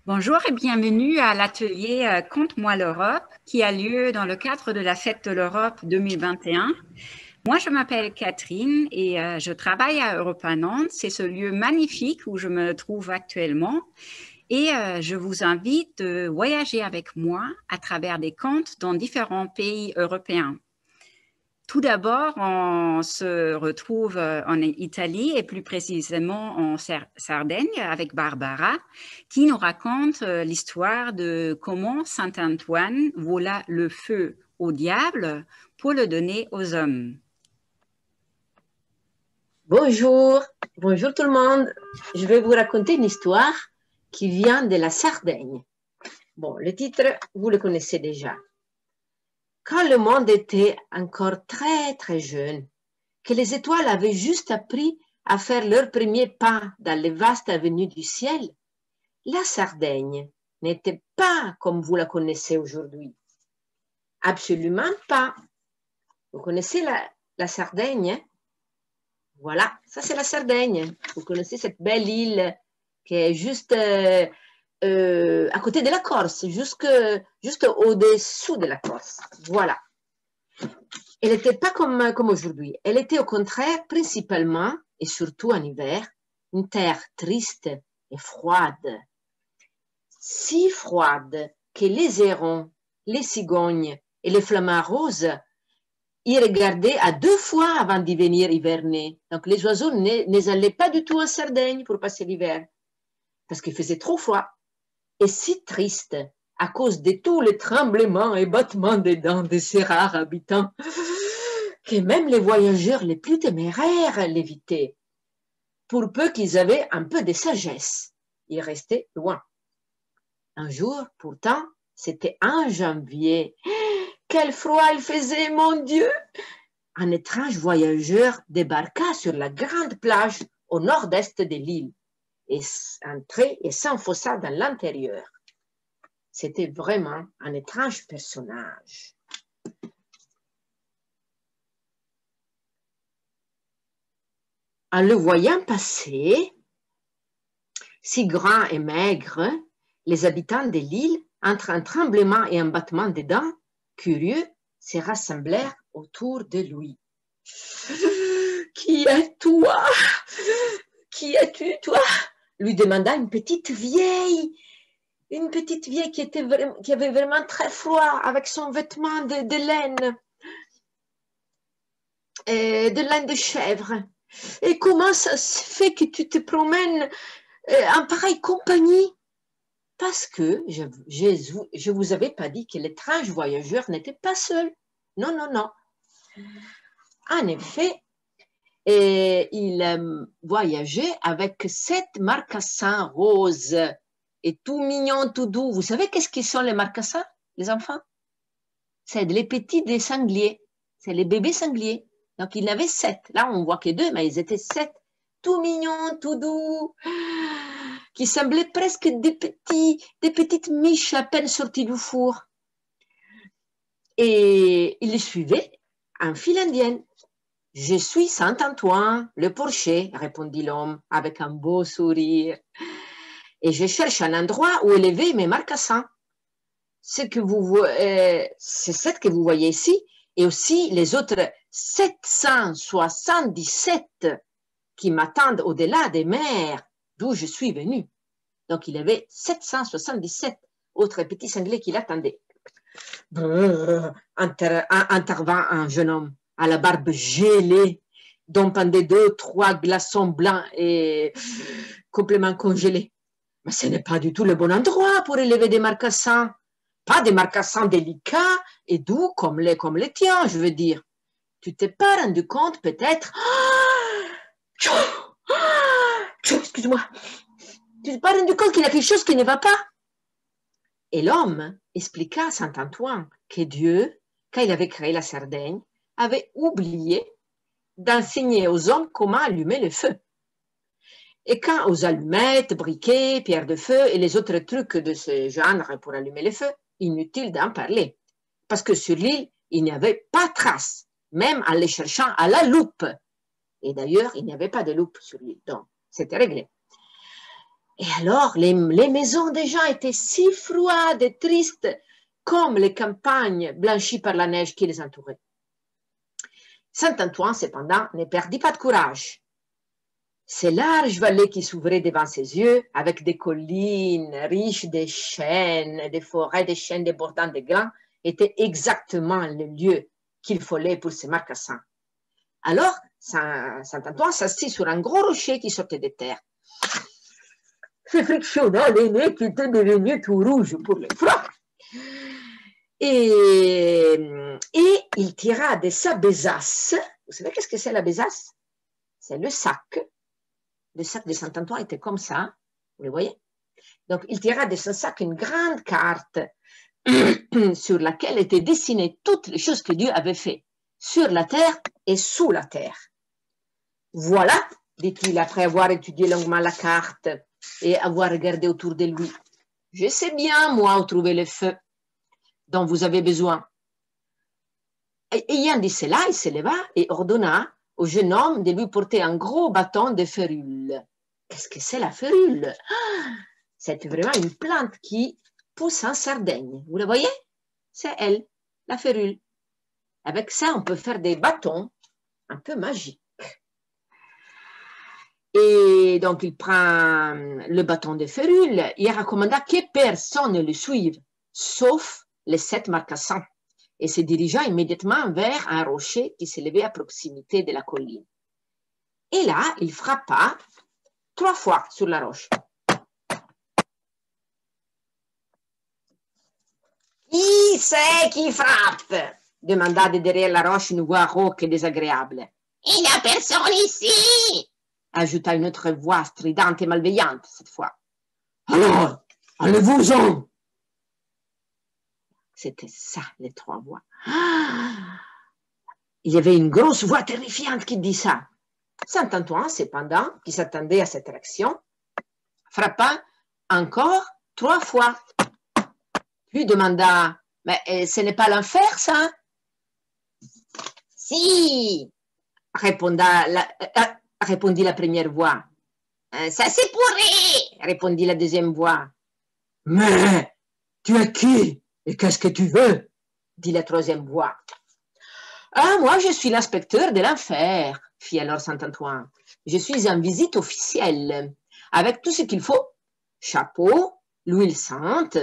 Bonjour et bienvenue à l'atelier Conte-moi l'Europe qui a lieu dans le cadre de la Fête de l'Europe 2021. Moi, je m'appelle Catherine et je travaille à Europa Nantes. C'est ce lieu magnifique où je me trouve actuellement et je vous invite de voyager avec moi à travers des contes dans différents pays européens. Tout d'abord, on se retrouve en Italie et plus précisément en Sardaigne avec Barbara qui nous raconte l'histoire de comment Saint Antoine vola le feu au diable pour le donner aux hommes. Bonjour, bonjour tout le monde. Je vais vous raconter une histoire qui vient de la Sardaigne. Bon, le titre, vous le connaissez déjà. Quand le monde était encore très jeune, que les étoiles avaient juste appris à faire leur premier pas dans les vastes avenues du ciel, la Sardaigne n'était pas comme vous la connaissez aujourd'hui. Absolument pas. Vous connaissez la Sardaigne, hein? Voilà, ça c'est la Sardaigne. Vous connaissez cette belle île qui est juste à côté de la Corse, juste au-dessous de la Corse. Voilà. Elle n'était pas comme aujourd'hui. Elle était au contraire, principalement, et surtout en hiver, une terre triste et froide. Si froide que les hérons, les cigognes et les flamants roses y regardaient à 2 fois avant d'y venir hiverner. Donc les oiseaux n'allaient pas du tout en Sardaigne pour passer l'hiver, parce qu'il faisait trop froid. Et si triste, à cause de tous les tremblements et battements des dents de ces rares habitants, que même les voyageurs les plus téméraires l'évitaient. Pour peu qu'ils avaient un peu de sagesse, ils restaient loin. Un jour, pourtant, c'était en janvier. Quel froid il faisait, mon Dieu! Un étrange voyageur débarqua sur la grande plage au nord-est de l'île et entrait et s'enfonça dans l'intérieur. C'était vraiment un étrange personnage. En le voyant passer, si grand et maigre, les habitants de l'île, entre un tremblement et un battement de dents, curieux, se rassemblèrent autour de lui. Qui es-toi? Qui es-tu, toi? Lui demanda une petite vieille qui avait vraiment très froid avec son vêtement de laine, de laine de chèvre. Et comment ça se fait que tu te promènes en pareille compagnie? Parce que je vous avais pas dit que l'étrange voyageur n'était pas seul. Non, non, non. En effet, il voyageait avec 7 marcassins roses et tout mignons, tout doux. Vous savez qu'est-ce qu'ils sont les marcassins, les enfants? C'est les petits des sangliers. C'est les bébés sangliers. Donc, il y en avait 7. Là, on voit que 2, mais ils étaient 7. Tout mignons, tout doux, qui semblaient presque des petites miches à peine sorties du four. Et il les suivait en file indienne. « Je suis Saint Antoine, le porcher, » répondit l'homme avec un beau sourire. « Et je cherche un endroit où élever mes marcassins. C'est cette que vous voyez ici, et aussi les autres 777 qui m'attendent au-delà des mers d'où je suis venu. » Donc, il avait 777 autres petits sangliers qui l'attendaient. Intervint un jeune homme à la barbe gelée, dont pendaient 2, 3 glaçons blancs et complètement congelés. Mais ce n'est pas du tout le bon endroit pour élever des marcassins. Pas des marcassins délicats et doux comme les tiens, je veux dire. Tu t'es pas rendu compte, peut-être? Excuse-moi. Tu t'es pas rendu compte qu'il y a quelque chose qui ne va pas? Et l'homme expliqua à Saint Antoine que Dieu, quand il avait créé la Sardaigne, avait oublié d'enseigner aux hommes comment allumer le feu. Et quand aux allumettes, briquets, pierres de feu et les autres trucs de ce genre pour allumer le feu, inutile d'en parler. Parce que sur l'île, il n'y avait pas trace, même en les cherchant à la loupe. Et d'ailleurs, il n'y avait pas de loupe sur l'île, donc c'était réglé. Et alors, les maisons des gens étaient si froides et tristes, comme les campagnes blanchies par la neige qui les entourait. Saint-Antoine, cependant, ne perdit pas de courage. Ces larges vallées qui s'ouvraient devant ses yeux, avec des collines riches des chênes, des forêts de chênes débordant de glands, étaient exactement le lieu qu'il fallait pour ces marcassins. Alors, Saint-Antoine s'assit sur un gros rocher qui sortait de terre. Se frictionna les nez qui étaient devenus tout rouges pour le froid. Et il tira de sa besace. Vous savez qu'est-ce que c'est la besace? C'est le sac. Le sac de Saint-Antoine était comme ça. Vous le voyez? Donc, il tira de son sac une grande carte sur laquelle étaient dessinées toutes les choses que Dieu avait faites sur la terre et sous la terre. Voilà, dit-il après avoir étudié longuement la carte et avoir regardé autour de lui. Je sais bien, moi, où trouver le feu dont vous avez besoin. Et ayant dit cela, il se leva et ordonna au jeune homme de lui porter un gros bâton de férule. Qu'est-ce que c'est la férule? C'est vraiment une plante qui pousse en Sardaigne. Vous la voyez? C'est elle, la férule. Avec ça, on peut faire des bâtons un peu magiques. Et donc, il prend le bâton de férule. Il recommanda que personne ne le suive, sauf les 7 marcassins, et se dirigea immédiatement vers un rocher qui s'élevait à proximité de la colline. Et là, il frappa 3 fois sur la roche. Qui c'est qui frappe? Demanda de derrière la roche une voix rauque et désagréable. Il n'y a personne ici, ajouta une autre voix stridente et malveillante cette fois. Alors, allez-vous-en! C'était ça, les 3 voix. Il y avait une grosse voix terrifiante qui dit ça. Saint-Antoine, cependant, qui s'attendait à cette réaction, frappa encore 3 fois. Puis demanda, mais ce n'est pas l'enfer, ça? Si, répondit la première voix. Ça c'est pourri, répondit la deuxième voix. Mais tu es qui et qu'est-ce que tu veux? Dit la troisième voix. Ah, moi je suis l'inspecteur de l'enfer, fit alors Saint-Antoine. Je suis en visite officielle, avec tout ce qu'il faut. Chapeau, l'huile sainte,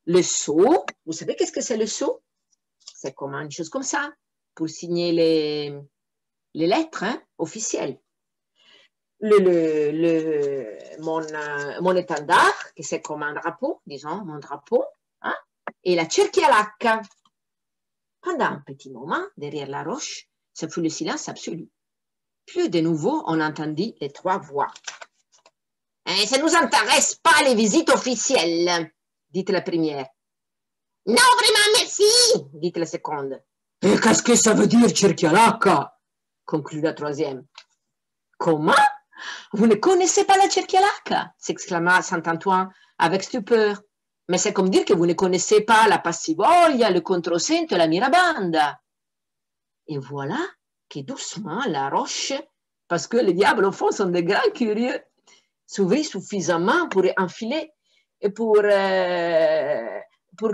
le sceau. Vous savez qu'est-ce que c'est le sceau? C'est comme une chose comme ça, pour signer les lettres officielles. Mon étendard, qui c'est comme un drapeau, disons, mon drapeau, et la cerchialacca. Pendant un petit moment, derrière la roche, ce fut le silence absolu. Puis de nouveau, on entendit les 3 voix. Ça ne nous intéresse pas les visites officielles, dit la première. Non, vraiment, merci, dit la seconde. Et qu'est-ce que ça veut dire, cerchialacca? Conclut la troisième. Comment? Vous ne connaissez pas la cerchialacca? S'exclama Saint-Antoine avec stupeur. Mais c'est comme dire que vous ne connaissez pas la passivoglia, le controsento et la mirabanda. Et voilà que doucement la roche, parce que les diables au fond sont des grands curieux, s'ouvrit suffisamment pour enfiler et pour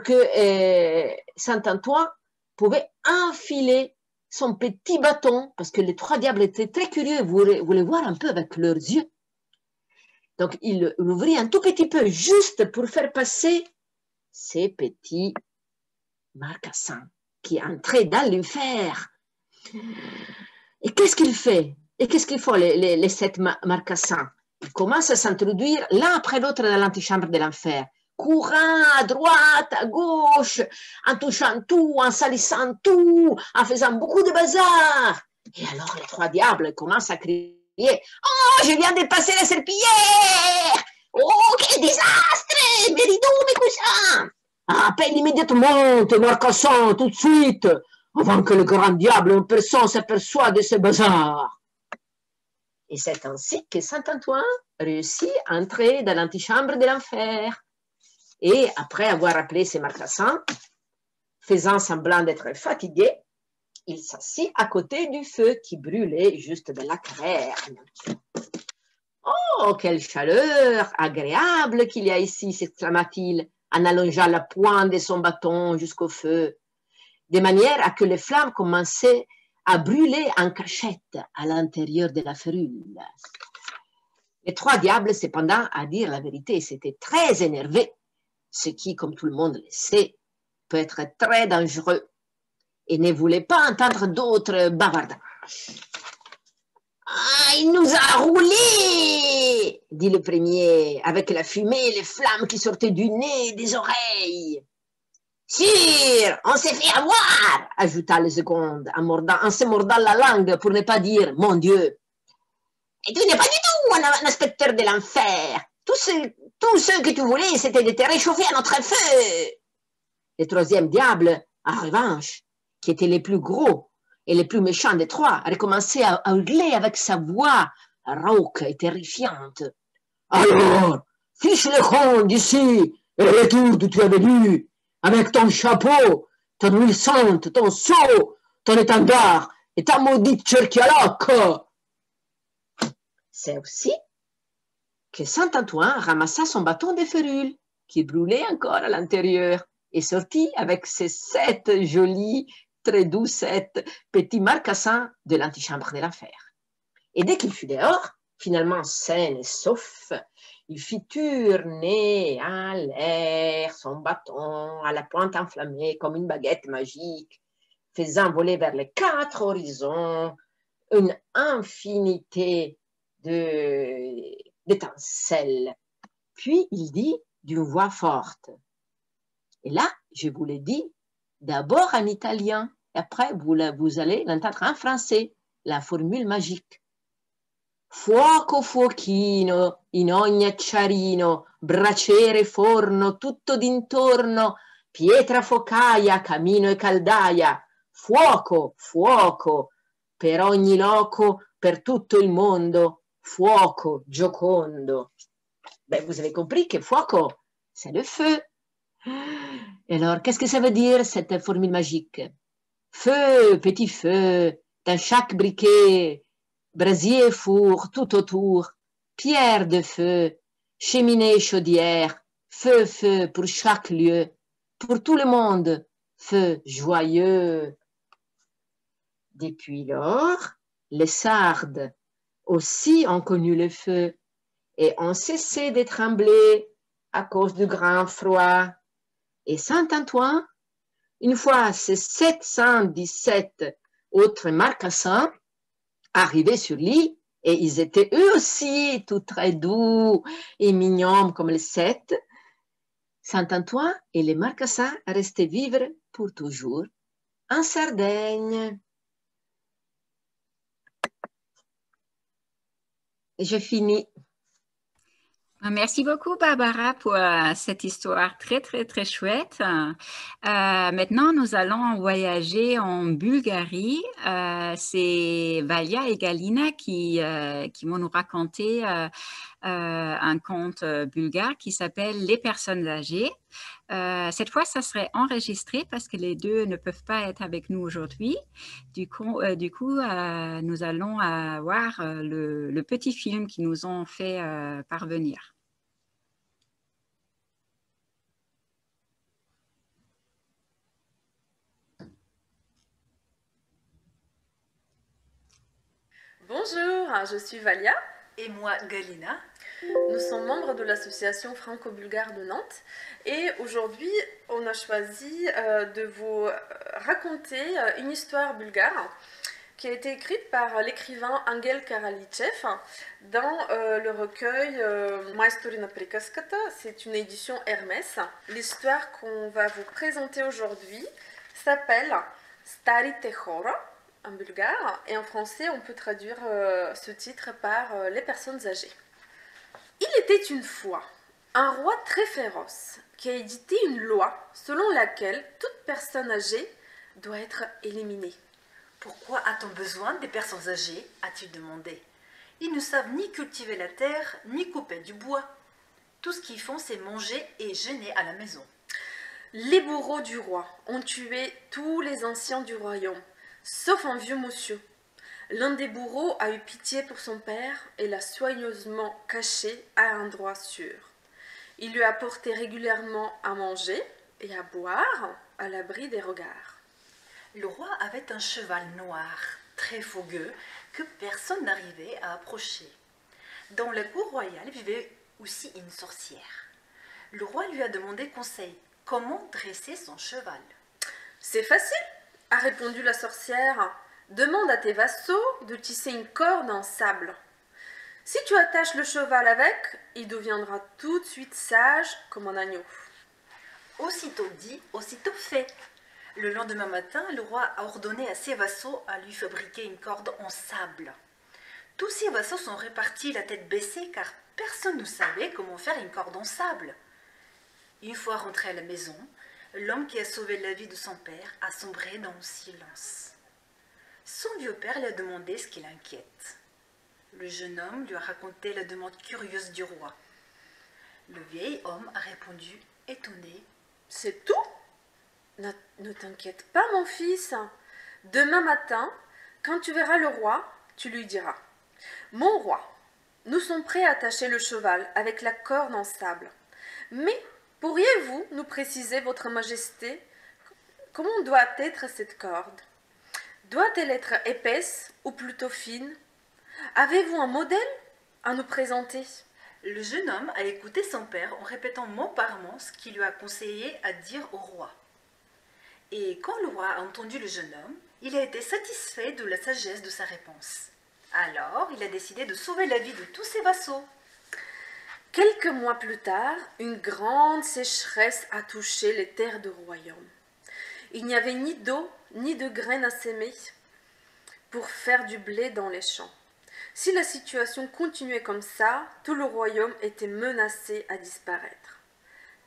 que Saint-Antoine pouvait enfiler son petit bâton, parce que les 3 diables étaient très curieux et voulaient voir un peu avec leurs yeux. Donc, il l'ouvrit un tout petit peu, juste pour faire passer ces petits marcassins qui entraient dans l'enfer. Et qu'est-ce qu'il fait? Et qu'est-ce qu'il faut, les 7 marcassins? Ils commencent à s'introduire l'un après l'autre dans l'antichambre de l'enfer, courant à droite, à gauche, en touchant tout, en salissant tout, en faisant beaucoup de bazar. Et alors les 3 diables commencent à crier. Oh, je viens de passer la serpillière! Oh, quel désastre! Mes rideaux, mes coussins! Appelle immédiatement tes marcassins, tout de suite, avant que le grand diable en personne s'aperçoive de ce bazar. Et c'est ainsi que Saint-Antoine réussit à entrer dans l'antichambre de l'enfer. Et après avoir appelé ses marcassins, faisant semblant d'être fatigué, il s'assit à côté du feu qui brûlait juste de la caverne. « Oh, Oh, quelle chaleur agréable qu'il y a ici, s'exclama-t-il en allongeant la pointe de son bâton jusqu'au feu, de manière à que les flammes commençaient à brûler en cachette à l'intérieur de la férule. Les trois diables, cependant, à dire la vérité, s'étaient très énervés, ce qui, comme tout le monde le sait, peut être très dangereux, et ne voulaient pas entendre d'autres bavardages. « Ah, il nous a roulés !» dit le premier, avec la fumée et les flammes qui sortaient du nez et des oreilles. « Sire, on s'est fait avoir !» ajouta le second, en se mordant la langue pour ne pas dire « Mon Dieu !» « Et tu n'es pas du tout un inspecteur de l'enfer. Tout ce que tu voulais, c'était de te réchauffer à notre feu. » Le troisième diable, en revanche, qui était le plus gros et le plus méchant des trois, recommençait à hurler avec sa voix rauque et terrifiante. « Alors, fiche le con d'ici et retourne d'où tu es venu, avec ton chapeau, ton huile sainte, ton seau, ton étendard et ta maudite cerchialoque. » C'est aussi que Saint-Antoine ramassa son bâton de férule, qui brûlait encore à l'intérieur, et sortit avec ses 7 jolis, très doux 7 petits marcassins de l'antichambre de l'enfer. Et dès qu'il fut dehors, finalement sain et sauf, il fit tourner en l'air son bâton à la pointe enflammée comme une baguette magique, faisant voler vers les 4 horizons une infinité d'étincelles. Puis il dit d'une voix forte, et là, je vous l'ai dit d'abord en italien, et après vous allez l'entendre en français, la formule magique. Fuoco fuochino, in ogni acciarino, braciere forno, tutto d'intorno, pietra focaia, camino e caldaia, fuoco, fuoco, per ogni loco, per tutto il mondo, fuoco giocondo. Ben, vous avez compris que fuoco, c'est le feu. Et alors, qu'est-ce que ça veut dire, cette formule magique? Feu, petit feu, dans chaque briquet, brasier, four, tout autour, pierre de feu, cheminée, chaudière, feu, feu, pour chaque lieu, pour tout le monde, feu joyeux. Depuis lors, les sardes aussi ont connu le feu et ont cessé de trembler à cause du grand froid. Et Saint-Antoine, une fois ces 717 autres marcassins arrivés sur l'île, et ils étaient eux aussi tout très doux et mignons comme les 7, Saint-Antoine et les marcassins restaient vivre pour toujours en Sardaigne. Et j'ai fini. Merci beaucoup, Barbara, pour cette histoire très, très, très chouette. Maintenant, nous allons voyager en Bulgarie. C'est Valia et Galina qui vont nous raconter un conte bulgare qui s'appelle Les personnes âgées. Cette fois, ça serait enregistré parce que les deux ne peuvent pas être avec nous aujourd'hui. Du coup, nous allons voir le petit film qu'ils nous ont fait parvenir. Bonjour, je suis Valia. Et moi, Galina. Nous sommes membres de l'association franco-bulgare de Nantes et aujourd'hui on a choisi de vous raconter une histoire bulgare qui a été écrite par l'écrivain Angel Karalichev dans le recueil Maisturina Prikaskata. C'est une édition Hermès. L'histoire qu'on va vous présenter aujourd'hui s'appelle Starite Hora en bulgare, et en français on peut traduire ce titre par les personnes âgées. Il était une fois un roi très féroce qui a édité une loi selon laquelle toute personne âgée doit être éliminée. Pourquoi a-t-on besoin des personnes âgées, a-t-il demandé. Ils ne savent ni cultiver la terre, ni couper du bois. Tout ce qu'ils font, c'est manger et jeûner à la maison. Les bourreaux du roi ont tué tous les anciens du royaume, sauf un vieux monsieur. L'un des bourreaux a eu pitié pour son père et l'a soigneusement caché à un endroit sûr. Il lui a apporté régulièrement à manger et à boire à l'abri des regards. Le roi avait un cheval noir, très fougueux, que personne n'arrivait à approcher. Dans la cour royale vivait aussi une sorcière. Le roi lui a demandé conseil, comment dresser son cheval. C'est facile, a répondu la sorcière. Demande à tes vassaux de tisser une corde en sable. Si tu attaches le cheval avec, il deviendra tout de suite sage comme un agneau. Aussitôt dit, aussitôt fait. Le lendemain matin, le roi a ordonné à ses vassaux à lui fabriquer une corde en sable. Tous ses vassaux sont répartis la tête baissée car personne ne savait comment faire une corde en sable. Une fois rentré à la maison, l'homme qui a sauvé la vie de son père a sombré dans le silence. Son vieux père lui a demandé ce qui l'inquiète. Le jeune homme lui a raconté la demande curieuse du roi. Le vieil homme a répondu, étonné. « C'est tout ? Ne t'inquiète pas, mon fils. Demain matin, quand tu verras le roi, tu lui diras « Mon roi, nous sommes prêts à attacher le cheval avec la corde en sable. Mais pourriez-vous nous préciser, votre majesté, comment doit être cette corde ? Doit-elle être épaisse ou plutôt fine ? Avez-vous un modèle à nous présenter ?» Le jeune homme a écouté son père en répétant mot par mot ce qu'il lui a conseillé à dire au roi. Et quand le roi a entendu le jeune homme, il a été satisfait de la sagesse de sa réponse. Alors, il a décidé de sauver la vie de tous ses vassaux. Quelques mois plus tard, une grande sécheresse a touché les terres du royaume. Il n'y avait ni d'eau ni de graines à s'aimer pour faire du blé dans les champs. Si la situation continuait comme ça, tout le royaume était menacé à disparaître,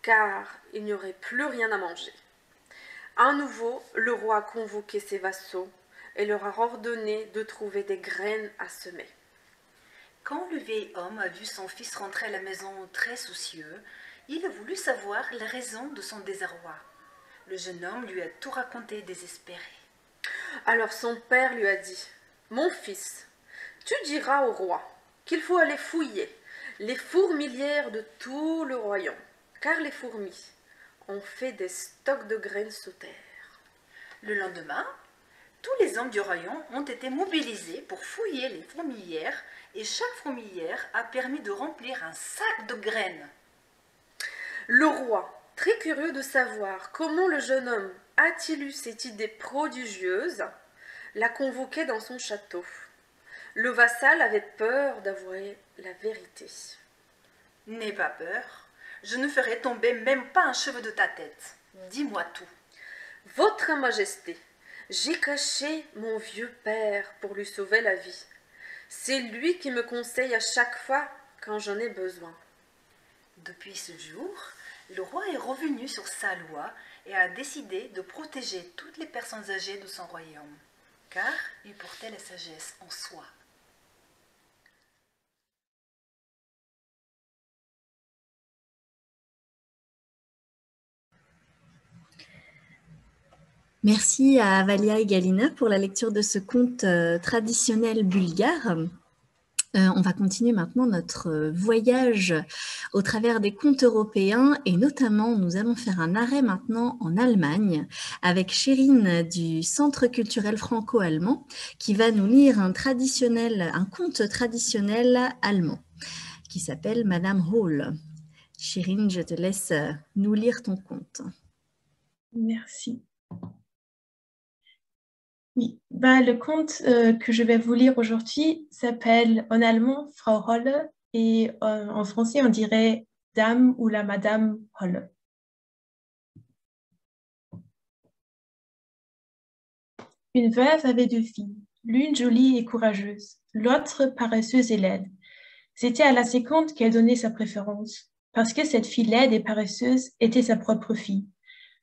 car il n'y aurait plus rien à manger. À nouveau, le roi a convoqué ses vassaux et leur a ordonné de trouver des graines à semer. Quand le vieil homme a vu son fils rentrer à la maison très soucieux, il a voulu savoir la raison de son désarroi. Le jeune homme lui a tout raconté désespéré. Alors son père lui a dit « Mon fils, tu diras au roi qu'il faut aller fouiller les fourmilières de tout le royaume, car les fourmis ont fait des stocks de graines sous terre. » Le lendemain, tous les hommes du royaume ont été mobilisés pour fouiller les fourmilières et chaque fourmilière a permis de remplir un sac de graines. Le roi, très curieux de savoir comment le jeune homme a-t-il eu cette idée prodigieuse, l'a convoqué dans son château. Le vassal avait peur d'avouer la vérité. « N'aie pas peur, je ne ferai tomber même pas un cheveu de ta tête. Dis-moi tout. »« Votre Majesté, j'ai caché mon vieux père pour lui sauver la vie. C'est lui qui me conseille à chaque fois quand j'en ai besoin. » Depuis ce jour, le roi est revenu sur sa loi et a décidé de protéger toutes les personnes âgées de son royaume, car il portait la sagesse en soi. Merci à Avalia et Galina pour la lecture de ce conte traditionnel bulgare. On va continuer maintenant notre voyage au travers des contes européens et notamment nous allons faire un arrêt maintenant en Allemagne avec Chérine du Centre culturel franco-allemand qui va nous lire un conte traditionnel allemand qui s'appelle Madame Hall. Chérine, je te laisse nous lire ton conte. Merci. Oui, le conte que je vais vous lire aujourd'hui s'appelle en allemand Frau Holle et en français on dirait Dame ou la Madame Holle. Une veuve avait deux filles, l'une jolie et courageuse, l'autre paresseuse et laide. C'était à la seconde qu'elle donnait sa préférence, parce que cette fille laide et paresseuse était sa propre fille,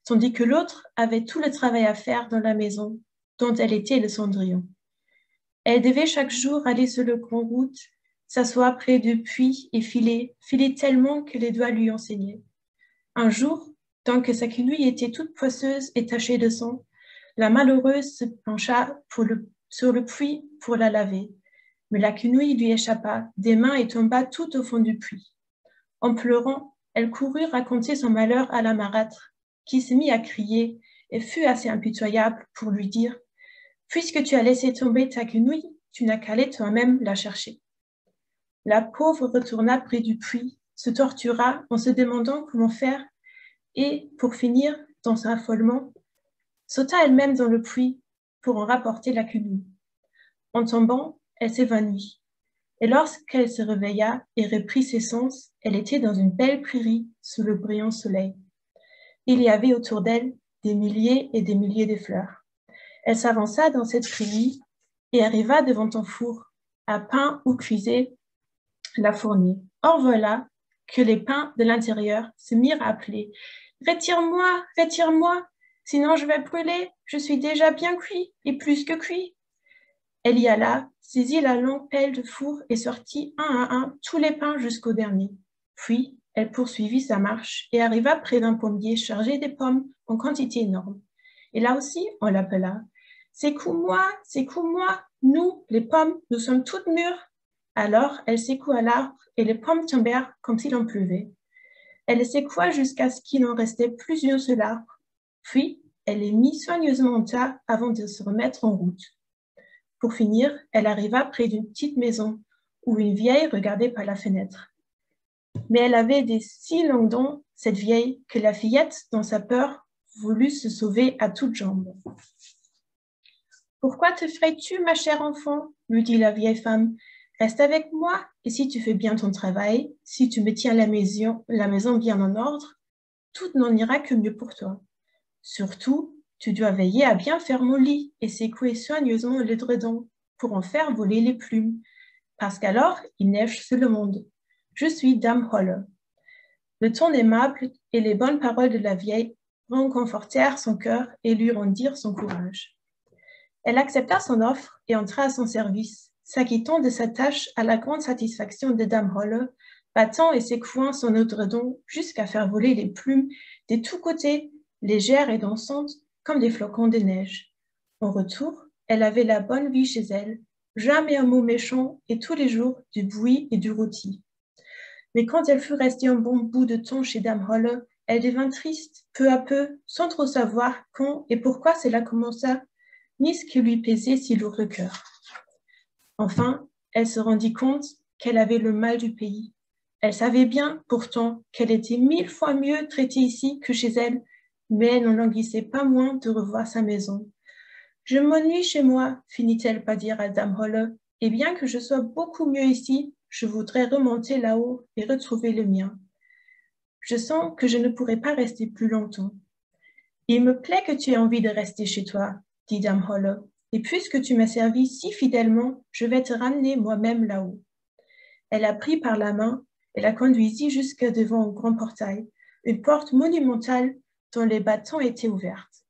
tandis que l'autre avait tout le travail à faire dans la maison, dont elle était le cendrillon. Elle devait chaque jour aller sur le grand route, s'asseoir près du puits et filer tellement que les doigts lui enseignaient. Un jour, tant que sa quenouille était toute poisseuse et tachée de sang, la malheureuse se pencha pour sur le puits pour la laver. Mais la quenouille lui échappa des mains et tomba tout au fond du puits. En pleurant, elle courut raconter son malheur à la marâtre, qui se mit à crier et fut assez impitoyable pour lui dire « Puisque tu as laissé tomber ta quenouille, tu n'as qu'à aller toi-même la chercher. » La pauvre retourna près du puits, se tortura en se demandant comment faire et, pour finir, dans son affolement, sauta elle-même dans le puits pour en rapporter la quenouille. En tombant, elle s'évanouit. Et lorsqu'elle se réveilla et reprit ses sens, elle était dans une belle prairie sous le brillant soleil. Il y avait autour d'elle des milliers et des milliers de fleurs. Elle s'avança dans cette prairie et arriva devant un four à pain où cuisait la fournie. Or voilà que les pains de l'intérieur se mirent à appeler « Retire-moi, retire-moi, sinon je vais brûler, je suis déjà bien cuit et plus que cuit. » Elle y alla, saisit la longue pelle de four et sortit un à un tous les pains jusqu'au dernier. Puis, elle poursuivit sa marche et arriva près d'un pommier chargé de pommes en quantité énorme. Et là aussi, on l'appela « Secoue-moi, secoue-moi, nous, les pommes, nous sommes toutes mûres. » Alors, elle secoua l'arbre et les pommes tombèrent comme s'il en pleuvait. Elle les secoua jusqu'à ce qu'il n'en restait plus une seul arbre. Puis, elle les mit soigneusement en tas avant de se remettre en route. Pour finir, elle arriva près d'une petite maison où une vieille regardait par la fenêtre. Mais elle avait des si longs dents, cette vieille, que la fillette, dans sa peur, voulut se sauver à toutes jambes. « Pourquoi te ferais-tu, ma chère enfant ?» lui dit la vieille femme. « Reste avec moi, et si tu fais bien ton travail, si tu me tiens la maison bien en ordre, tout n'en ira que mieux pour toi. Surtout, tu dois veiller à bien faire mon lit et secouer soigneusement l'édredon pour en faire voler les plumes, parce qu'alors il neige sur le monde. Je suis Dame Holle. » Le ton aimable et les bonnes paroles de la vieille réconfortèrent son cœur et lui rendirent son courage. Elle accepta son offre et entra à son service, s'acquittant de sa tâche à la grande satisfaction de Dame Holle, battant et secouant son édredon jusqu'à faire voler les plumes de tous côtés, légères et dansantes comme des flocons de neige. En retour, elle avait la bonne vie chez elle, jamais un mot méchant et tous les jours du bouilli et du rôti. Mais quand elle fut restée un bon bout de temps chez Dame Holle, elle devint triste, peu à peu, sans trop savoir quand et pourquoi cela commença, ni ce qui lui pesait si lourd le cœur. Enfin, elle se rendit compte qu'elle avait le mal du pays. Elle savait bien, pourtant, qu'elle était 1000 fois mieux traitée ici que chez elle, mais elle n'en languissait pas moins de revoir sa maison. « Je m'ennuie chez moi, finit-elle par dire à Dame Holle, et bien que je sois beaucoup mieux ici, je voudrais remonter là-haut et retrouver le mien. Je sens que je ne pourrai pas rester plus longtemps. »« Il me plaît que tu aies envie de rester chez toi, » dit Dame Holle, « et puisque tu m'as servi si fidèlement, je vais te ramener moi-même là-haut. » Elle la prit par la main et la conduisit jusqu'à devant un grand portail, une porte monumentale dont les battants étaient ouvertes.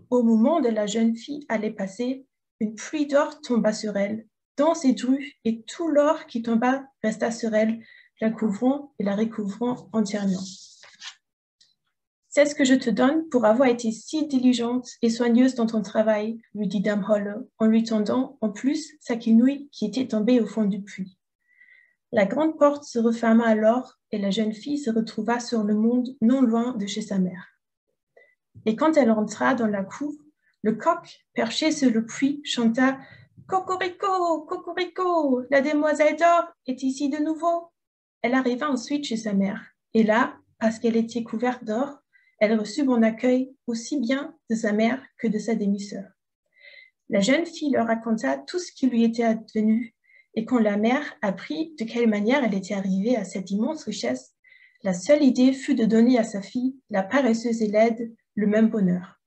Au moment où la jeune fille allait passer, une pluie d'or tomba sur elle, dans ses drues, et tout l'or qui tomba resta sur elle, la couvrant et la recouvrant entièrement. « C'est ce que je te donne pour avoir été si diligente et soigneuse dans ton travail, » lui dit Dame Holle, en lui tendant en plus sa quenouille qui était tombée au fond du puits. La grande porte se referma alors et la jeune fille se retrouva sur le monde non loin de chez sa mère. Et quand elle entra dans la cour, le coq, perché sur le puits, chanta « Cocorico, cocorico, la demoiselle d'or est ici de nouveau. » Elle arriva ensuite chez sa mère, et là, parce qu'elle était couverte d'or, elle reçut bon accueil aussi bien de sa mère que de sa demi-sœur. La jeune fille leur raconta tout ce qui lui était advenu, et quand la mère apprit de quelle manière elle était arrivée à cette immense richesse, la seule idée fut de donner à sa fille, la paresseuse et laide, le même bonheur.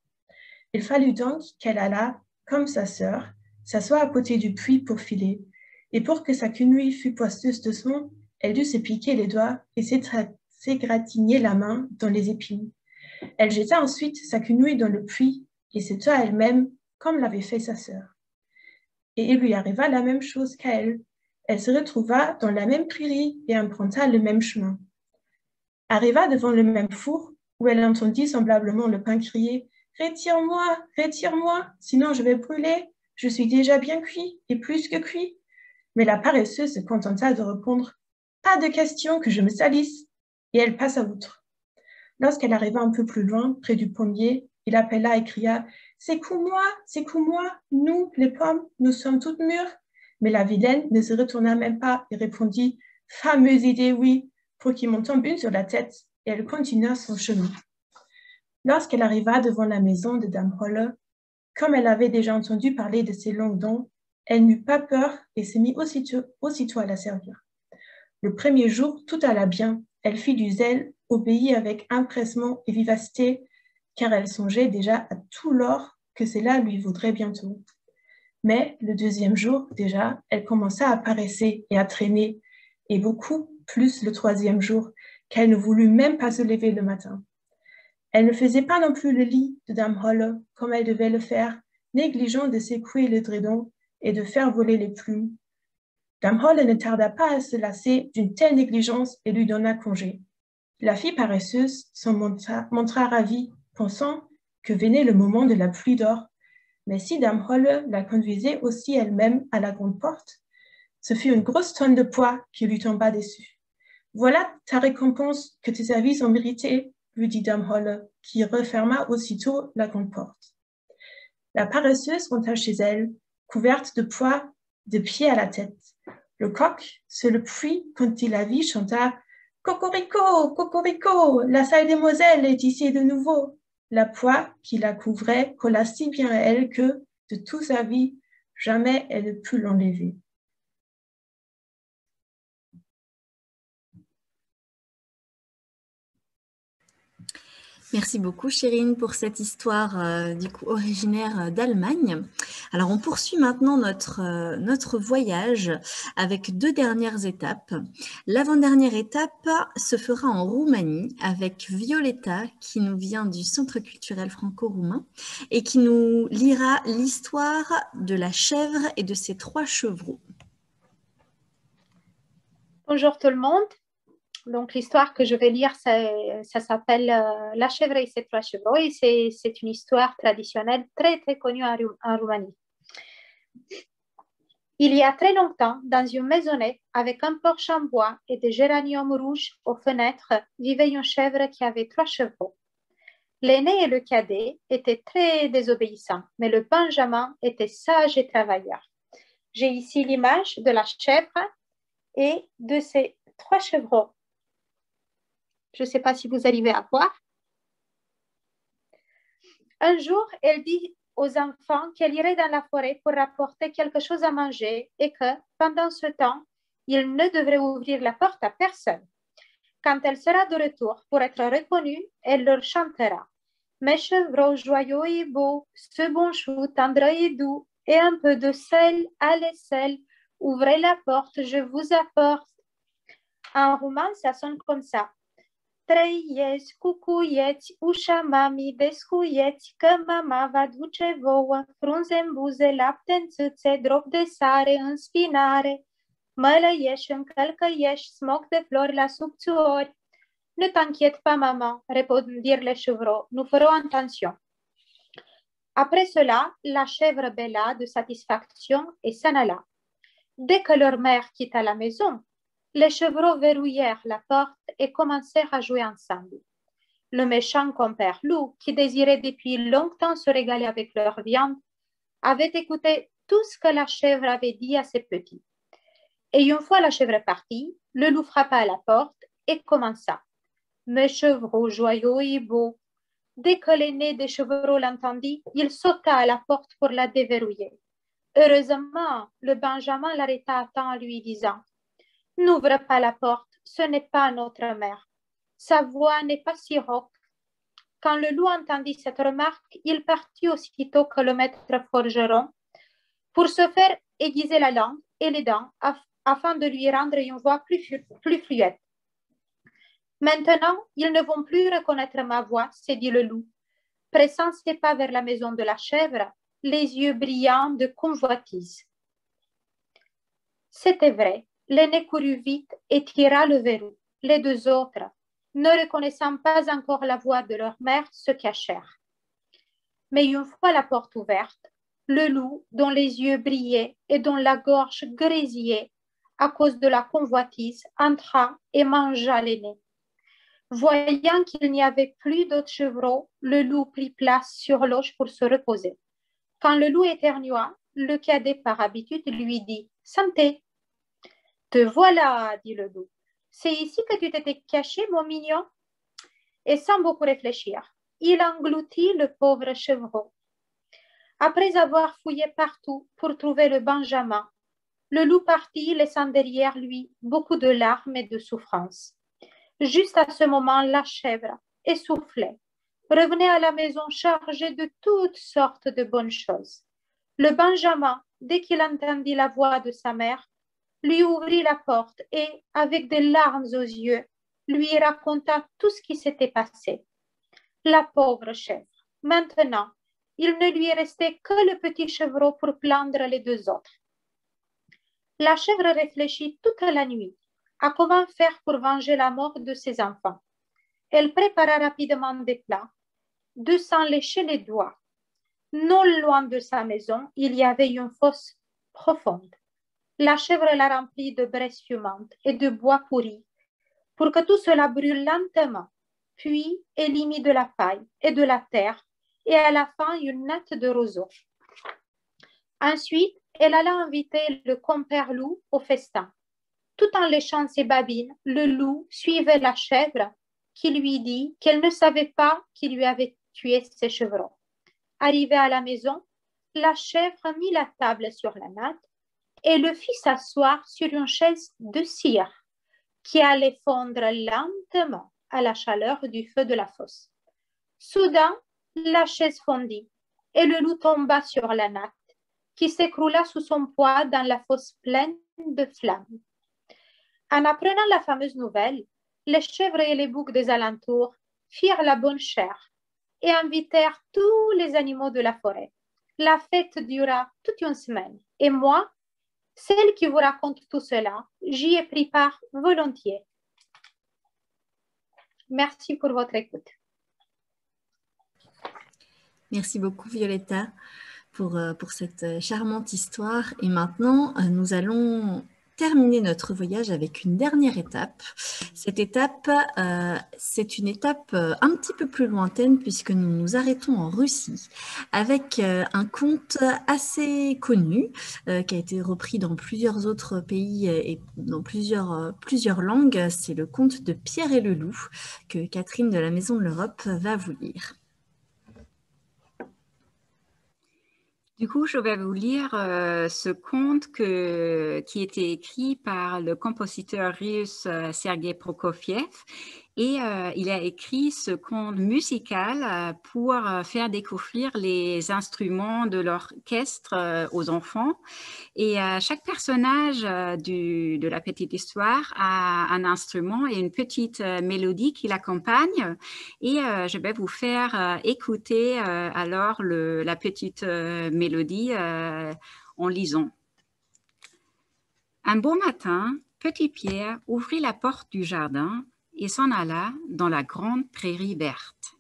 Il fallut donc qu'elle allât, comme sa sœur, s'asseoir à côté du puits pour filer, et pour que sa quenouille fût poisseuse de soin, elle dut se piquer les doigts et s'égratigner la main dans les épines. Elle jeta ensuite sa quenouille dans le puits et se tua elle-même comme l'avait fait sa sœur. Et il lui arriva la même chose qu'à elle. Elle se retrouva dans la même prairie et emprunta le même chemin. Arriva devant le même four où elle entendit semblablement le pain crier « Retire-moi, retire-moi, sinon je vais brûler, je suis déjà bien cuit et plus que cuit. » Mais la paresseuse se contenta de répondre « Pas de question que je me salisse !» et elle passa outre. Lorsqu'elle arriva un peu plus loin, près du pommier, il appela et cria « C'est moi, nous, les pommes, nous sommes toutes mûres. » Mais la vilaine ne se retourna même pas et répondit « Fameuse idée, oui, pour qu'il m'en tombe une sur la tête. » Et elle continua son chemin. Lorsqu'elle arriva devant la maison de Dame Holle, comme elle avait déjà entendu parler de ses longues dents, elle n'eut pas peur et se mit aussitôt à la servir. Le premier jour, tout alla bien. Elle fit du zèle, obéit avec empressement et vivacité, car elle songeait déjà à tout l'or que cela lui vaudrait bientôt. Mais le deuxième jour, déjà, elle commença à paresser et à traîner, et beaucoup plus le troisième jour, qu'elle ne voulut même pas se lever le matin. Elle ne faisait pas non plus le lit de Dame Holle comme elle devait le faire, négligeant de secouer le dredon et de faire voler les plumes. Dame Holle ne tarda pas à se lasser d'une telle négligence et lui donna congé. La fille paresseuse s'en montra ravie, pensant que venait le moment de la pluie d'or. Mais si Dame Holle la conduisait aussi elle-même à la grande porte, ce fut une grosse tonne de poids qui lui tomba dessus. « Voilà ta récompense que tes services ont méritée, » lui dit Dame Holle, qui referma aussitôt la grande porte. La paresseuse rentra chez elle, couverte de poids de pied à la tête. Le coq, sur le puits, quand il la vit, chanta « Cocorico, cocorico, la sale demoiselle est ici de nouveau. » La poix qui la couvrait colla si bien à elle que, de toute sa vie, jamais elle ne put l'enlever. Merci beaucoup, Chérine, pour cette histoire du coup originaire d'Allemagne. Alors, on poursuit maintenant notre voyage avec deux dernières étapes. L'avant-dernière étape se fera en Roumanie avec Violetta, qui nous vient du Centre culturel franco-roumain et qui nous lira l'histoire de la chèvre et de ses 3 chevreaux. Bonjour tout le monde. Donc, l'histoire que je vais lire, ça s'appelle La chèvre et ses 3 chevreaux et c'est une histoire traditionnelle très, très connue en Roumanie. Il y a très longtemps, dans une maisonnette avec un porche en bois et des géraniums rouges aux fenêtres, vivait une chèvre qui avait 3 chevreaux. L'aîné et le cadet étaient très désobéissants, mais le benjamin était sage et travailleur. J'ai ici l'image de la chèvre et de ses 3 chevreaux. Je ne sais pas si vous arrivez à voir. Un jour, elle dit aux enfants qu'elle irait dans la forêt pour rapporter quelque chose à manger et que, pendant ce temps, ils ne devraient ouvrir la porte à personne. Quand elle sera de retour pour être reconnue, elle leur chantera « Mes chevreaux joyeux et beaux, ce bon chou tendre et doux, et un peu de sel à l'aisselle, ouvrez la porte, je vous apporte. » En roumain, ça sonne comme ça. Trăiesc, cucuieți, ușa mamii descuieți, că mama va duce vouă, frunze în buze, lapte în țâțe, drop de sare în spinare, mălăieși în călcăieși, smoc de flori la subțuori. Ne t'inquiète pas, maman, répondirent les chevreaux, nous ferons attention. Après cela, la chèvre bêla de satisfaction et s'en alla. Dès que leur mère quitta la maison, les chevreaux verrouillèrent la porte et commencèrent à jouer ensemble. Le méchant compère loup, qui désirait depuis longtemps se régaler avec leur viande, avait écouté tout ce que la chèvre avait dit à ses petits. Et une fois la chèvre partie, le loup frappa à la porte et commença. « Mes chevreaux joyeux et beaux !» Dès que l'aîné des chevreaux l'entendit, il sauta à la porte pour la déverrouiller. Heureusement, le benjamin l'arrêta à temps en lui disant « N'ouvre pas la porte, ce n'est pas notre mère. Sa voix n'est pas si rauque. » Quand le loup entendit cette remarque, il partit aussitôt que le maître forgeron pour se faire aiguiser la langue et les dents afin de lui rendre une voix plus fluette. « Maintenant, ils ne vont plus reconnaître ma voix, s'est dit le loup, pressant ses pas vers la maison de la chèvre, les yeux brillants de convoitise. C'était vrai. L'aîné courut vite et tira le verrou. Les 2 autres, ne reconnaissant pas encore la voix de leur mère, se cachèrent. Mais une fois la porte ouverte, Le loup, dont les yeux brillaient et dont la gorge grésillait à cause de la convoitise, entra et mangea l'aîné. Voyant qu'il n'y avait plus d'autres chevreaux, le loup prit place sur l'auge pour se reposer. Quand le loup éternua, le cadet par habitude lui dit « Santé !»« Te voilà !» dit le loup. « C'est ici que tu t'étais caché, mon mignon ?» Et sans beaucoup réfléchir, il engloutit le pauvre chevreau. Après avoir fouillé partout pour trouver le Benjamin, le loup partit, laissant derrière lui beaucoup de larmes et de souffrances. Juste à ce moment, la chèvre, essoufflée, revenait à la maison chargée de toutes sortes de bonnes choses. Le Benjamin, dès qu'il entendit la voix de sa mère, lui ouvrit la porte et, avec des larmes aux yeux, lui raconta tout ce qui s'était passé. La pauvre chèvre. Maintenant, il ne lui restait que le petit chevreau pour plaindre les deux autres. La chèvre réfléchit toute la nuit à comment faire pour venger la mort de ses enfants. Elle prépara rapidement des plats, de s'en lécher les doigts. Non loin de sa maison, il y avait une fosse profonde. La chèvre la remplit de braise fumante et de bois pourri pour que tout cela brûle lentement. Puis, elle y mit de la paille et de la terre et à la fin une natte de roseau. Ensuite, elle alla inviter le compère loup au festin. Tout en léchant ses babines, le loup suivait la chèvre qui lui dit qu'elle ne savait pas qui lui avait tué ses chevreaux. Arrivée à la maison, la chèvre mit la table sur la natte et le fit s'asseoir sur une chaise de cire qui allait fondre lentement à la chaleur du feu de la fosse. Soudain, la chaise fondit et le loup tomba sur la natte qui s'écroula sous son poids dans la fosse pleine de flammes. En apprenant la fameuse nouvelle, les chèvres et les boucs des alentours firent la bonne chère et invitèrent tous les animaux de la forêt. La fête dura toute une semaine et moi, celle qui vous raconte tout cela, j'y ai pris part volontiers. Merci pour votre écoute. Merci beaucoup Violetta pour cette charmante histoire. Et maintenant, nous allons terminer notre voyage avec une dernière étape. Cette étape, c'est une étape un petit peu plus lointaine puisque nous nous arrêtons en Russie avec un conte assez connu qui a été repris dans plusieurs autres pays et dans plusieurs langues. C'est le conte de Pierre et le loup que Catherine de la Maison de l'Europe va vous lire. Du coup, je vais vous lire ce conte qui était écrit par le compositeur russe Sergei Prokofiev. Et il a écrit ce conte musical pour faire découvrir les instruments de l'orchestre aux enfants. Et chaque personnage de la petite histoire a un instrument et une petite mélodie qui l'accompagne. Et je vais vous faire écouter alors la petite mélodie en lisant. Un beau matin, Petit Pierre ouvrit la porte du jardin et s'en alla dans la grande prairie verte.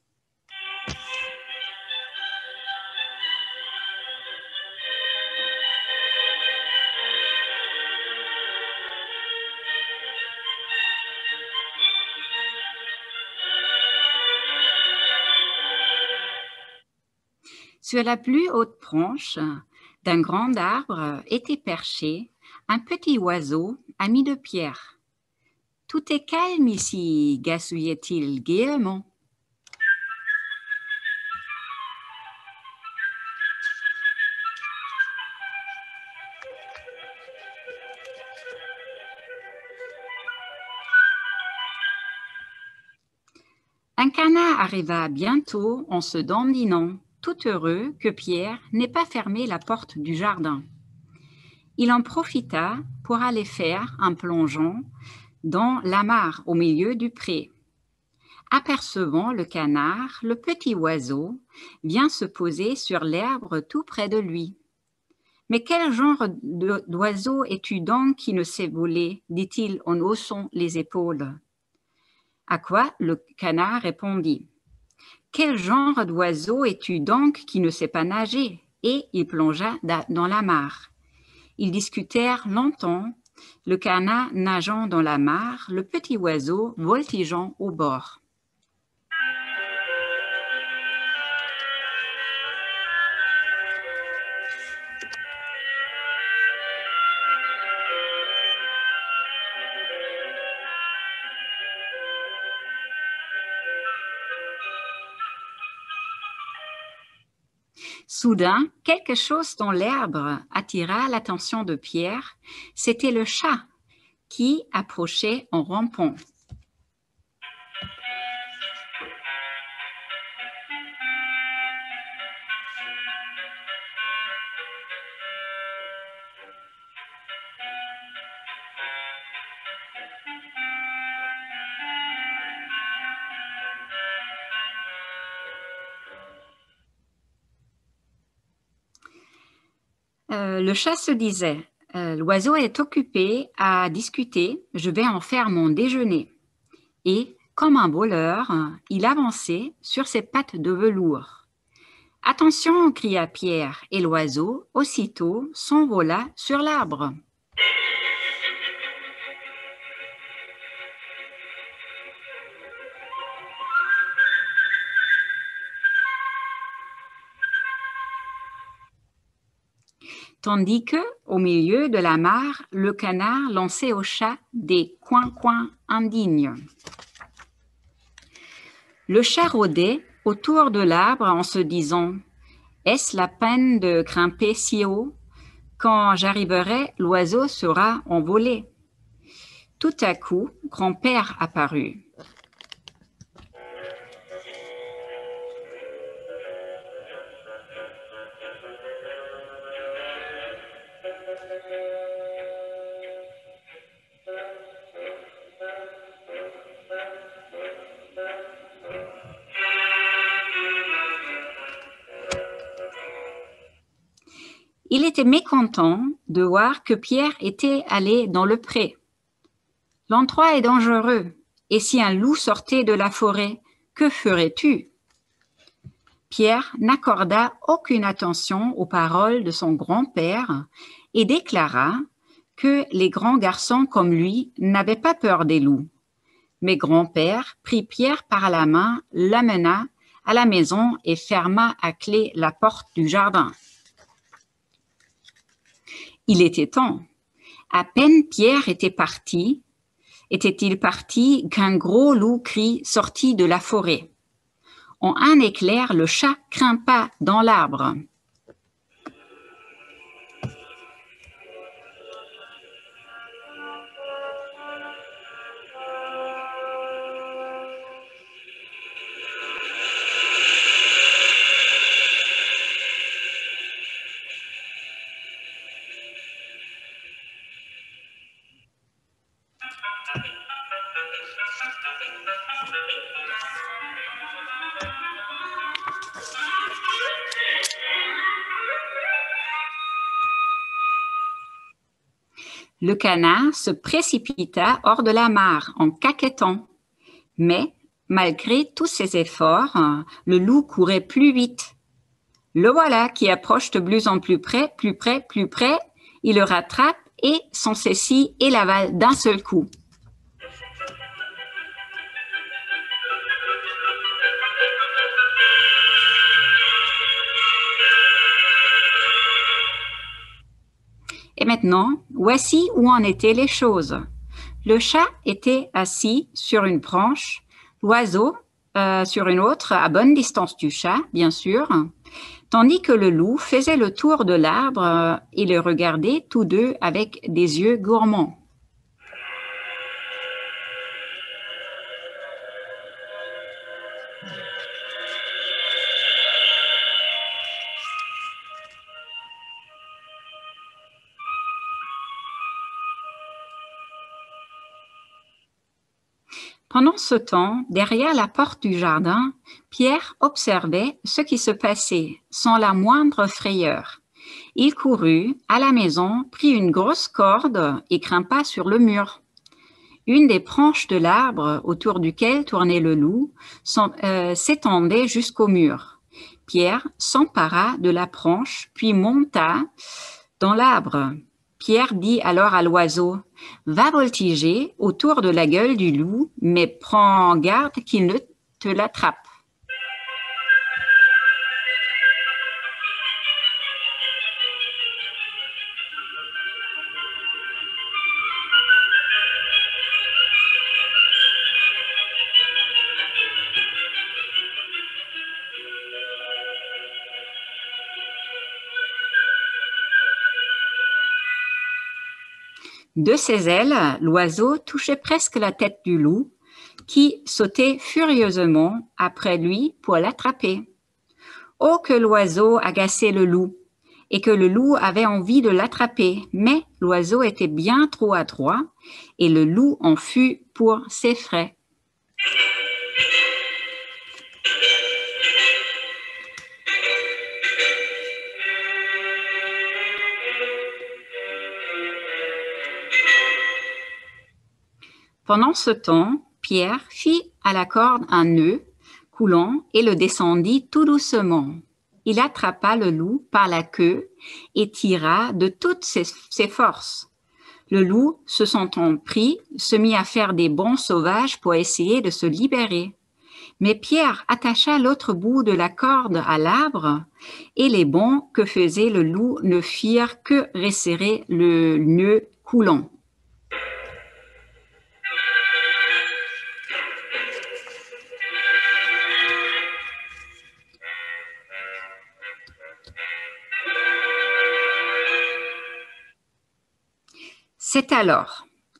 Sur la plus haute branche d'un grand arbre était perché un petit oiseau ami de Pierre. « Tout est calme ici » gassouillait-il gaiement. Un canard arriva bientôt en se dandinant, tout heureux que Pierre n'ait pas fermé la porte du jardin. Il en profita pour aller faire un plongeon dans la mare au milieu du pré. Apercevant le canard, le petit oiseau vient se poser sur l'herbe tout près de lui. « Mais quel genre d'oiseau es-tu donc qui ne sait voler » dit-il en haussant les épaules. À quoi le canard répondit « Quel genre d'oiseau es-tu donc qui ne sait pas nager » et il plongea dans la mare. Ils discutèrent longtemps, le canard nageant dans la mare, le petit oiseau voltigeant au bord. Soudain, quelque chose dans l'herbe attira l'attention de Pierre. C'était le chat qui approchait en rampant. Le chat se disait, l'oiseau est occupé à discuter, je vais en faire mon déjeuner. Et, comme un voleur, il avançait sur ses pattes de velours. Attention, cria Pierre, et l'oiseau, aussitôt, s'envola sur l'arbre. Tandis que, au milieu de la mare, le canard lançait au chat des coins-coins indignes. Le chat rôdait autour de l'arbre en se disant « Est-ce la peine de grimper si haut? Quand j'arriverai, l'oiseau sera envolé. » Tout à coup, grand-père apparut. Il était mécontent de voir que Pierre était allé dans le pré. « L'endroit est dangereux, et si un loup sortait de la forêt, que ferais-tu » Pierre n'accorda aucune attention aux paroles de son grand-père et déclara que les grands garçons comme lui n'avaient pas peur des loups. Mais grand-père prit Pierre par la main, l'amena à la maison et ferma à clé la porte du jardin. Il était temps. À peine Pierre était-il parti qu'un gros loup gris sortit de la forêt. En un éclair, le chat grimpa dans l'arbre. Le canard se précipita hors de la mare en caquettant. Mais, malgré tous ses efforts, le loup courait plus vite. Le voilà qui approche de plus en plus près, plus près. Il le rattrape et s'en saisit et l'avale d'un seul coup. Et maintenant, voici où en étaient les choses. Le chat était assis sur une branche, l'oiseau sur une autre, à bonne distance du chat, bien sûr, tandis que le loup faisait le tour de l'arbre et les regardait tous deux avec des yeux gourmands. Pendant ce temps, derrière la porte du jardin, Pierre observait ce qui se passait sans la moindre frayeur. Il courut à la maison, prit une grosse corde et grimpa sur le mur. Une des branches de l'arbre autour duquel tournait le loup s'étendait jusqu'au mur. Pierre s'empara de la branche, puis monta dans l'arbre. Pierre dit alors à l'oiseau, « Va voltiger autour de la gueule du loup, mais prends garde qu'il ne te l'attrape. » De ses ailes, l'oiseau touchait presque la tête du loup, qui sautait furieusement après lui pour l'attraper. Oh, que l'oiseau agaçait le loup, et que le loup avait envie de l'attraper, mais l'oiseau était bien trop adroit, et le loup en fut pour ses frais. Pendant ce temps, Pierre fit à la corde un nœud coulant et le descendit tout doucement. Il attrapa le loup par la queue et tira de toutes ses forces. Le loup, se sentant pris, se mit à faire des bonds sauvages pour essayer de se libérer. Mais Pierre attacha l'autre bout de la corde à l'arbre et les bonds que faisait le loup ne firent que resserrer le nœud coulant.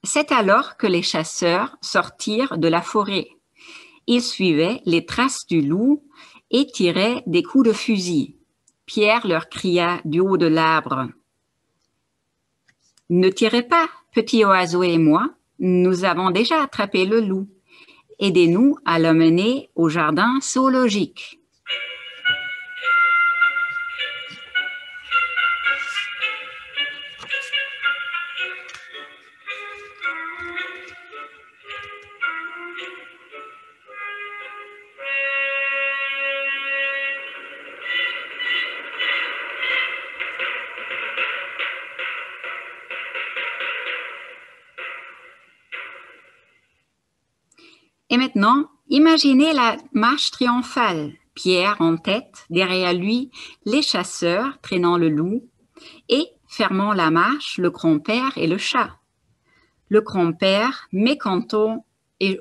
C'est alors que les chasseurs sortirent de la forêt. Ils suivaient les traces du loup et tiraient des coups de fusil. Pierre leur cria du haut de l'arbre, « Ne tirez pas, petit oiseau et moi, nous avons déjà attrapé le loup. Aidez-nous à l'emmener au jardin zoologique. » Et maintenant, imaginez la marche triomphale. Pierre en tête, derrière lui, les chasseurs traînant le loup et fermant la marche, le grand-père et le chat. Le grand-père, mécontent,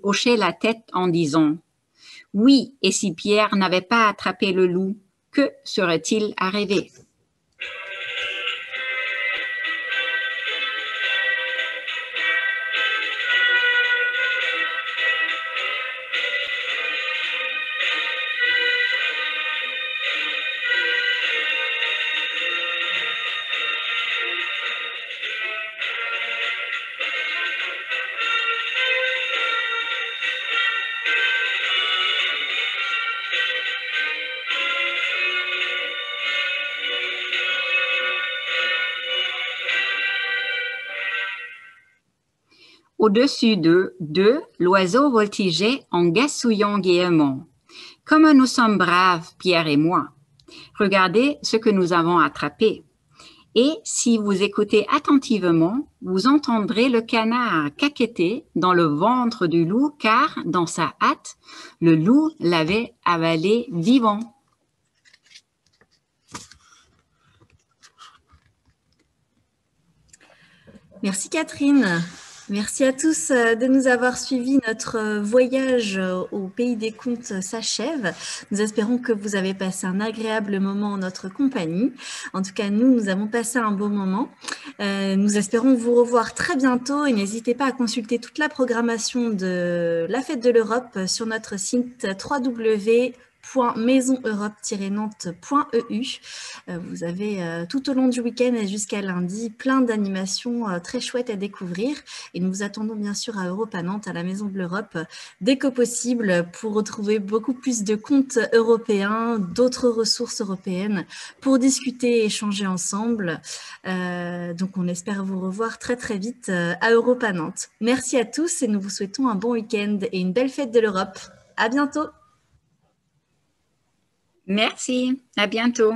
hochait la tête en disant « Oui, et si Pierre n'avait pas attrapé le loup, que serait-il arrivé ?» Au-dessus d'eux, l'oiseau voltigeait en gassouillant gaiement. « Comme nous sommes braves, Pierre et moi. Regardez ce que nous avons attrapé. » Et si vous écoutez attentivement, vous entendrez le canard caqueter dans le ventre du loup, car, dans sa hâte, le loup l'avait avalé vivant. Merci Catherine. Merci à tous de nous avoir suivis. Notre voyage au pays des contes s'achève. Nous espérons que vous avez passé un agréable moment en notre compagnie. En tout cas, nous avons passé un beau moment. Nous espérons vous revoir très bientôt et n'hésitez pas à consulter toute la programmation de la Fête de l'Europe sur notre site www.maisoneurope-nantes.eu. Vous avez tout au long du week-end et jusqu'à lundi plein d'animations très chouettes à découvrir et nous vous attendons bien sûr à Europe à Nantes, à la Maison de l'Europe, dès que possible pour retrouver beaucoup plus de contes européens, d'autres ressources européennes pour discuter et échanger ensemble. Donc on espère vous revoir très très vite à Europe à Nantes. Merci à tous et nous vous souhaitons un bon week-end et une belle fête de l'Europe. À bientôt. Merci, à bientôt.